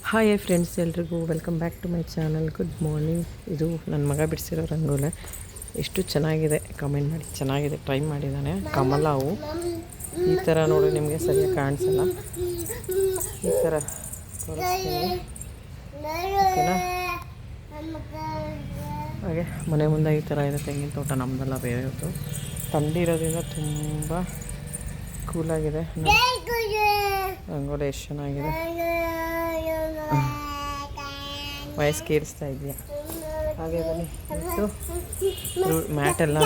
Hi friends, ಎಲ್ರಿಗೂ welcome back to my channel. Good morning. ಇದು ನನ್ನ ಮಗ ಬಿಡಿಸಿರೋ ರಂಗೋಲೆ. ಎಷ್ಟು ಚೆನ್ನಾಗಿದೆ ಕಮೆಂಟ್ ಮಾಡಿ. ಚೆನ್ನಾಗಿದೆ, ಟ್ರೈ ಮಾಡಿದ್ದಾನೆ. ಕಮಲ ಹೂವು ಈ ಥರ ನೋಡಿ, ನಿಮಗೆ ಸರಿಯಾಗಿ ಕಾಣಿಸಲ್ಲ. ಈ ಥರ ತೋರಿಸ್ತೀನಿ, ಓಕೆನಾ? ಹಾಗೆ ಮನೆ ಮುಂದೆ ಈ ಥರ ಇದೆ ತೆಂಗಿನ ತೋಟ. ನಮ್ಮದೆಲ್ಲ ಬೇರೆಯವ್ರದ್ದು. ಥಂಡಿ ಇರೋದ್ರಿಂದ ತುಂಬ ಕೂಲಾಗಿದೆ. ರಂಗೋಲಿ ಎಷ್ಟು ಚೆನ್ನಾಗಿದೆ. ವಾಯ್ಸ್ ಕೇಳಿಸ್ತಾ ಇದೆಯಾ? ಹಾಗೆ ಬನ್ನಿ. ಮತ್ತು ಮ್ಯಾಟೆಲ್ಲ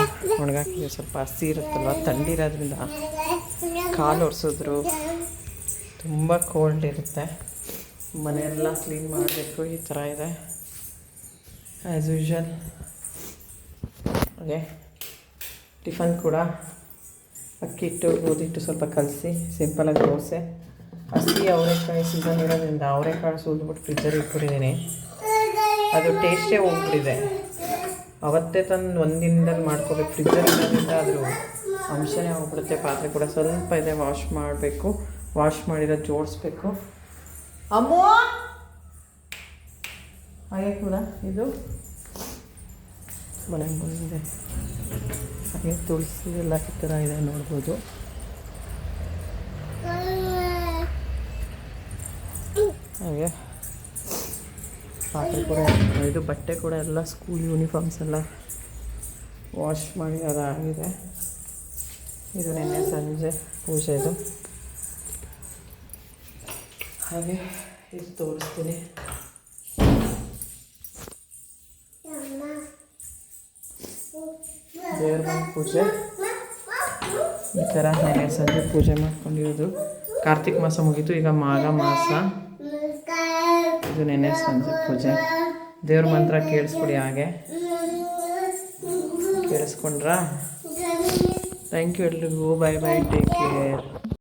ಒಣಗಾಕಿದ್ವಿ. ಸ್ವಲ್ಪ ಹಸಿ ಇರುತ್ತಲ್ವ, ಥಂಡಿ ಇರೋದ್ರಿಂದ ಕಾಲು ಒರೆಸಿದ್ರು ತುಂಬ ಕೋಲ್ಡ್ ಇರುತ್ತೆ. ಮನೆಯೆಲ್ಲ ಕ್ಲೀನ್ ಮಾಡಬೇಕು. ಈ ಥರ ಇದೆ ಆ್ಯಸ್ ಯೂಶ್ವಲ್. ಹಾಗೆ ಟಿಫನ್ ಕೂಡ ಅಕ್ಕಿ ಹಿಟ್ಟು ಗೋಧಿ ಹಿಟ್ಟು ಸ್ವಲ್ಪ ಕಲಸಿ ಸಿಂಪಲಾಗಿ ದೋಸೆ. ಹಸಿ ಅವರೆಕಾಯಿ ಸೀಸನ್ ಇರೋದ್ರಿಂದ ಅವರೆಕಾಳು ಸುಲಿದ್ಬಿಟ್ಟು ಫ್ರಿಜ್ಜಲ್ಲಿ ಇಟ್ಬಿಟ್ಟಿದ್ದೀನಿ. ಅದು ಟೇಸ್ಟೇ ಹೋಗ್ಬಿಟ್ಟಿದೆ. ಅವತ್ತೇ ತಂದು ಒಂದು ದಿನದಲ್ಲಿ ಮಾಡ್ಕೋಬೇಕು. ಫ್ರಿಜ್ಜಲ್ಲಿ ಇರೋದ್ರಿಂದ ಅದ್ರ ಅಂಶನೇ ಹೋಗ್ಬಿಡುತ್ತೆ. ಪಾತ್ರೆ ಕೂಡ ಸ್ವಲ್ಪ ಇದೆ, ವಾಶ್ ಮಾಡಬೇಕು. ವಾಶ್ ಮಾಡಿರೋದು ಜೋಡಿಸ್ಬೇಕು. ಅಮ್ಮೋ ಹಾಗೆ ಕೂಡ ಇದು ಮನೆ ಬಂದಿದೆ. ಹಾಗೆ ತುಳಸಿ ಎಲ್ಲ ಈ ಥರ ಇದೆ, ನೋಡ್ಬೋದು. ಹಾಗೆ ಪಾತ್ರೆ ಕೂಡ ಇದು ಬಟ್ಟೆ ಕೂಡ ಎಲ್ಲ ಸ್ಕೂಲ್ ಯೂನಿಫಾರ್ಮ್ಸ್ ಎಲ್ಲ ವಾಶ್ ಮಾಡಿ ಅದಾಗಿದೆ. ಇದು ನೆನ್ನೆ ಸಂಜೆ ಪೂಜೆದು. ಹಾಗೆ ಇದು ತೋರಿಸ್ತೀನಿ. ದೇವ್ರ ಮನೆ ಪೂಜೆ ಈ ಥರ ನೆನ್ನೆ ಸಂಜೆ ಪೂಜೆ ಮಾಡ್ಕೊಂಡಿರೋದು. ಕಾರ್ತಿಕ್ ಮಾಸ ಮುಗೀತು, ಈಗ ಮಾಘ ಮಾಸ. ಇದು ನೆನ್ನೆ ಸಂಜೆ ಪೂಜೆ. ದೇವ್ರ ಮಂತ್ರ ಕೇಳಿಸ್ಕೊಡಿ. ಹಾಗೆ ಕೇಳಿಸ್ಕೊಂಡ್ರಾ? ಥ್ಯಾಂಕ್ ಯು ಎಲ್ರಿಗೂ. Bye bye, take care.